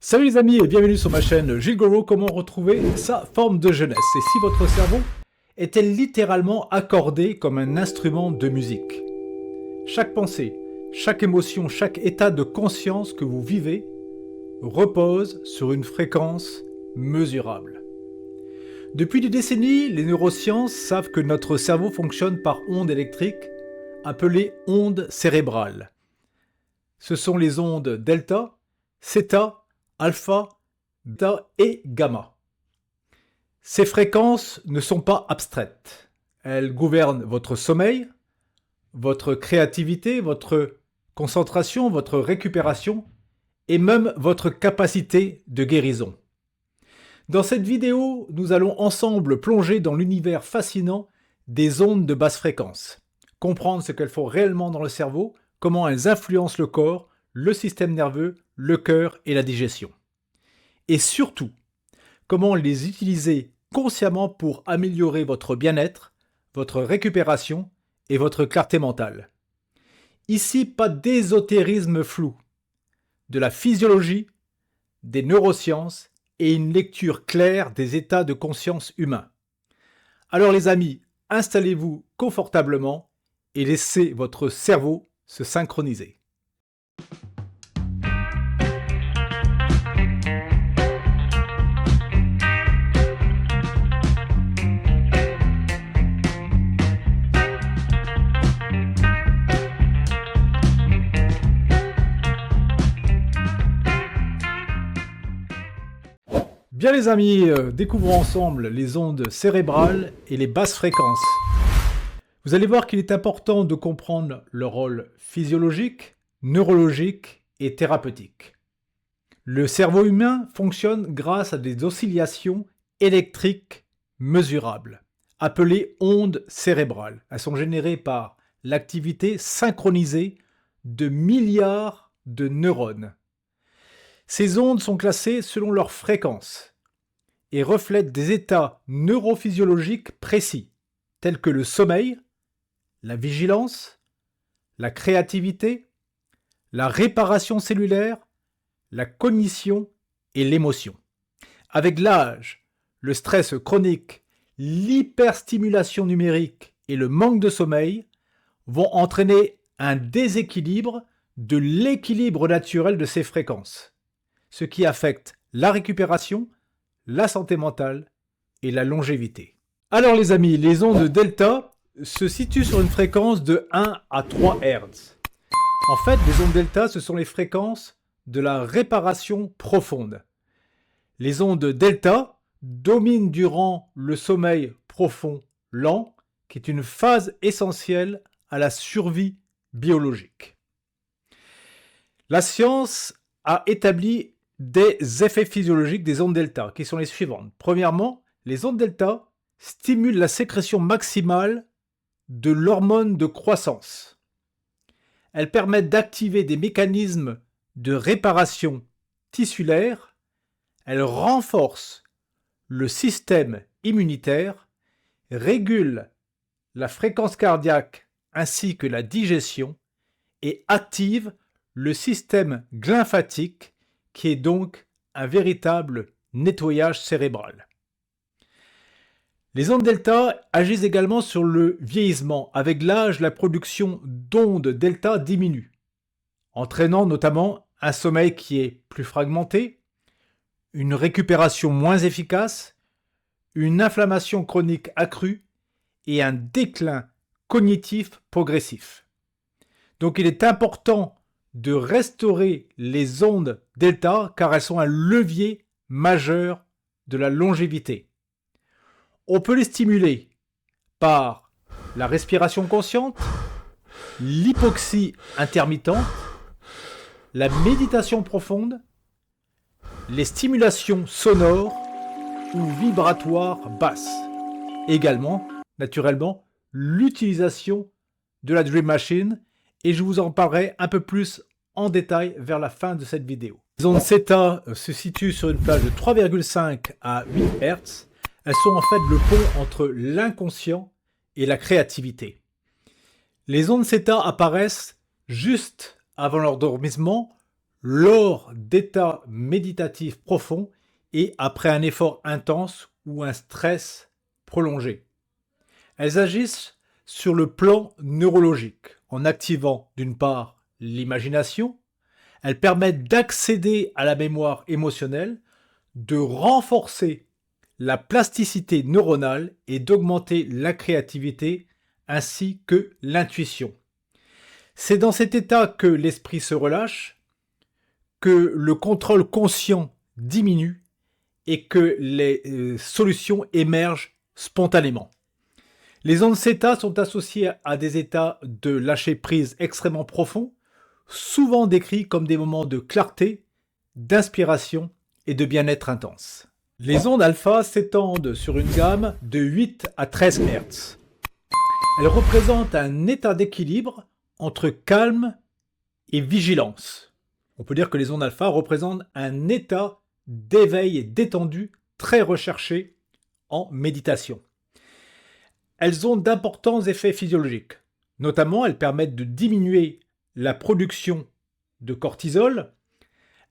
Salut les amis et bienvenue sur ma chaîne Gilles Goro, comment retrouver sa forme de jeunesse. Et si votre cerveau était littéralement accordé comme un instrument de musique. Chaque pensée, chaque émotion, chaque état de conscience que vous vivez repose sur une fréquence mesurable. Depuis des décennies, les neurosciences savent que notre cerveau fonctionne par ondes électriques appelées ondes cérébrales. Ce sont les ondes delta, θ, alpha, bêta et gamma. Ces fréquences ne sont pas abstraites. Elles gouvernent votre sommeil, votre créativité, votre concentration, votre récupération et même votre capacité de guérison. Dans cette vidéo, nous allons ensemble plonger dans l'univers fascinant des ondes de basse fréquence, comprendre ce qu'elles font réellement dans le cerveau, comment elles influencent le corps, le système nerveux, le cœur et la digestion. Et surtout, comment les utiliser consciemment pour améliorer votre bien-être, votre récupération et votre clarté mentale. Ici, pas d'ésotérisme flou, de la physiologie, des neurosciences et une lecture claire des états de conscience humains. Alors les amis, installez-vous confortablement et laissez votre cerveau se synchroniser. Bien les amis, découvrons ensemble les ondes cérébrales et les basses fréquences. Vous allez voir qu'il est important de comprendre leur rôle physiologique, neurologique et thérapeutique. Le cerveau humain fonctionne grâce à des oscillations électriques mesurables, appelées ondes cérébrales. Elles sont générées par l'activité synchronisée de milliards de neurones. Ces ondes sont classées selon leur fréquence et reflètent des états neurophysiologiques précis, tels que le sommeil, la vigilance, la créativité, la réparation cellulaire, la cognition et l'émotion. Avec l'âge, le stress chronique, l'hyperstimulation numérique et le manque de sommeil vont entraîner un déséquilibre de l'équilibre naturel de ces fréquences, ce qui affecte la récupération, la santé mentale et la longévité. Alors les amis, les ondes delta se situent sur une fréquence de 1 à 3 Hz. En fait, les ondes delta, ce sont les fréquences de la réparation profonde. Les ondes delta dominent durant le sommeil profond lent, qui est une phase essentielle à la survie biologique. La science a établi des effets physiologiques des ondes delta, qui sont les suivantes. Premièrement, les ondes delta stimulent la sécrétion maximale de l'hormone de croissance. Elles permettent d'activer des mécanismes de réparation tissulaire. Elles renforcent le système immunitaire, régulent la fréquence cardiaque ainsi que la digestion et activent le système glymphatique qui est donc un véritable nettoyage cérébral. Les ondes delta agissent également sur le vieillissement. Avec l'âge, la production d'ondes delta diminue, entraînant notamment un sommeil qui est plus fragmenté, une récupération moins efficace, une inflammation chronique accrue et un déclin cognitif progressif. Donc il est important de restaurer les ondes delta car elles sont un levier majeur de la longévité. On peut les stimuler par la respiration consciente, l'hypoxie intermittente, la méditation profonde, les stimulations sonores ou vibratoires basses. Également, naturellement, l'utilisation de la Dream Machine, et je vous en parlerai un peu plus en détail vers la fin de cette vidéo. Les ondes θ se situent sur une plage de 3,5 à 8 Hz. Elles sont en fait le pont entre l'inconscient et la créativité. Les ondes θ apparaissent juste avant l'endormissement lors d'états méditatifs profonds et après un effort intense ou un stress prolongé. Elles agissent sur le plan neurologique en activant d'une part l'imagination, elles permettent d'accéder à la mémoire émotionnelle, de renforcer la plasticité neuronale et d'augmenter la créativité ainsi que l'intuition. C'est dans cet état que l'esprit se relâche, que le contrôle conscient diminue et que les solutions émergent spontanément. Les ondes θ sont associées à des états de lâcher-prise extrêmement profonds, souvent décrits comme des moments de clarté, d'inspiration et de bien-être intense. Les ondes alpha s'étendent sur une gamme de 8 à 13 Hz. Elles représentent un état d'équilibre entre calme et vigilance. On peut dire que les ondes alpha représentent un état d'éveil et détendu très recherché en méditation. Elles ont d'importants effets physiologiques. Notamment, elles permettent de diminuer la production de cortisol.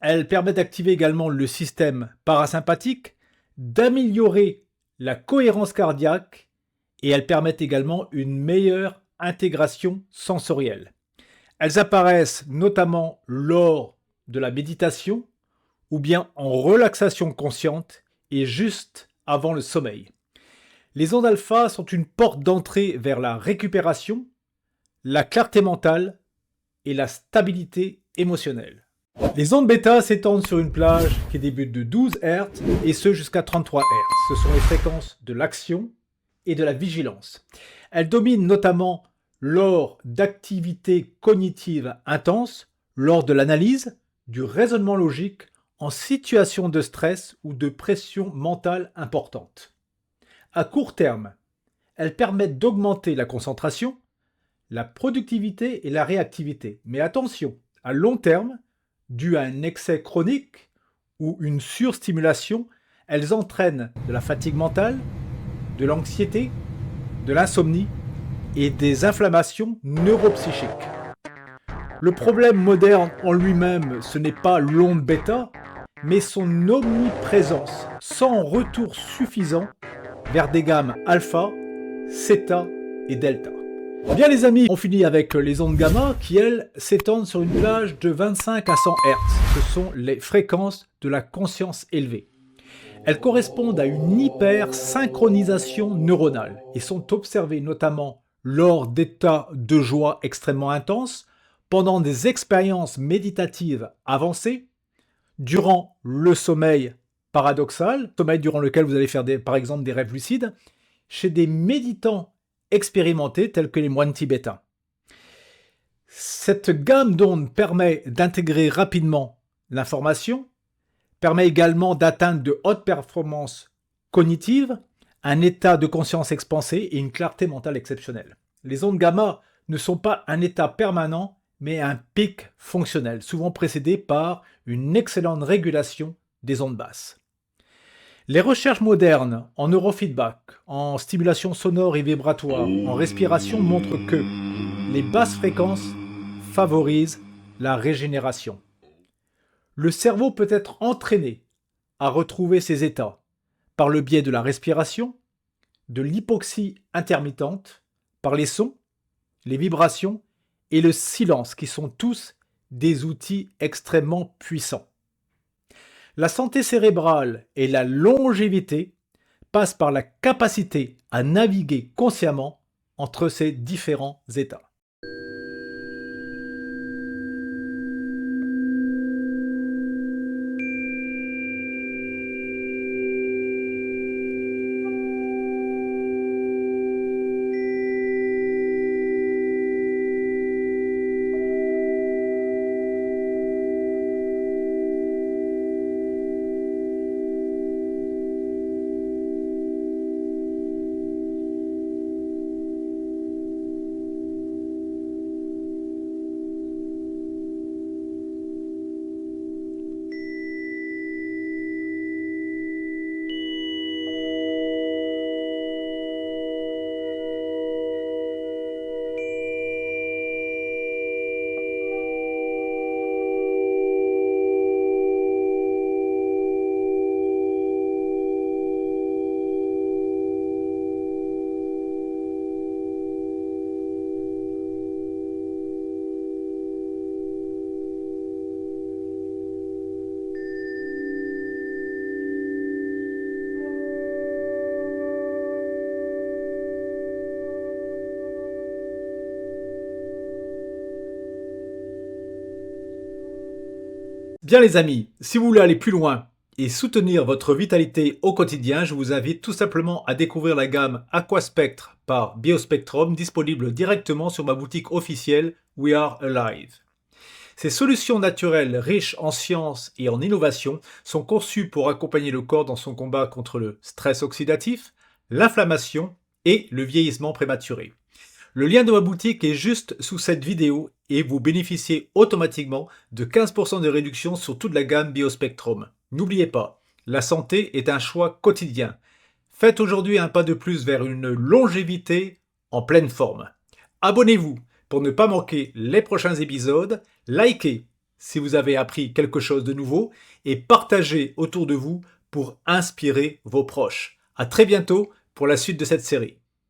Elles permettent d'activer également le système parasympathique, d'améliorer la cohérence cardiaque et elles permettent également une meilleure intégration sensorielle. Elles apparaissent notamment lors de la méditation ou bien en relaxation consciente et juste avant le sommeil. Les ondes alpha sont une porte d'entrée vers la récupération, la clarté mentale et la stabilité émotionnelle. Les ondes bêta s'étendent sur une plage qui débute de 12 Hz et ce jusqu'à 33 Hz. Ce sont les fréquences de l'action et de la vigilance. Elles dominent notamment lors d'activités cognitives intenses, lors de l'analyse, du raisonnement logique, en situation de stress ou de pression mentale importante. À court terme, elles permettent d'augmenter la concentration, la productivité et la réactivité. Mais attention, à long terme, dû à un excès chronique ou une surstimulation, elles entraînent de la fatigue mentale, de l'anxiété, de l'insomnie et des inflammations neuropsychiques. Le problème moderne en lui-même, ce n'est pas l'onde bêta, mais son omniprésence sans retour suffisant vers des gammes alpha, θ et delta. Bien les amis, on finit avec les ondes gamma qui elles s'étendent sur une plage de 25 à 100 Hz. Ce sont les fréquences de la conscience élevée. Elles correspondent à une hyper-synchronisation neuronale et sont observées notamment lors d'états de joie extrêmement intenses, pendant des expériences méditatives avancées, durant le sommeil paradoxal, sommeil durant lequel vous allez faire par exemple des rêves lucides, chez des méditants expérimentés tels que les moines tibétains. Cette gamme d'ondes permet d'intégrer rapidement l'information, permet également d'atteindre de hautes performances cognitives, un état de conscience expansé et une clarté mentale exceptionnelle. Les ondes gamma ne sont pas un état permanent, mais un pic fonctionnel, souvent précédé par une excellente régulation des ondes basses. Les recherches modernes en neurofeedback, en stimulation sonore et vibratoire, en respiration montrent que les basses fréquences favorisent la régénération. Le cerveau peut être entraîné à retrouver ces états par le biais de la respiration, de l'hypoxie intermittente, par les sons, les vibrations et le silence qui sont tous des outils extrêmement puissants. La santé cérébrale et la longévité passent par la capacité à naviguer consciemment entre ces différents états. Bien les amis, si vous voulez aller plus loin et soutenir votre vitalité au quotidien, je vous invite tout simplement à découvrir la gamme Aquaspectre par Biospectrum, disponible directement sur ma boutique officielle We Are Alive. Ces solutions naturelles riches en sciences et en innovation sont conçues pour accompagner le corps dans son combat contre le stress oxydatif, l'inflammation et le vieillissement prématuré. Le lien de ma boutique est juste sous cette vidéo et vous bénéficiez automatiquement de 15% de réduction sur toute la gamme Biospectrum. N'oubliez pas, la santé est un choix quotidien. Faites aujourd'hui un pas de plus vers une longévité en pleine forme. Abonnez-vous pour ne pas manquer les prochains épisodes, likez si vous avez appris quelque chose de nouveau et partagez autour de vous pour inspirer vos proches. À très bientôt pour la suite de cette série.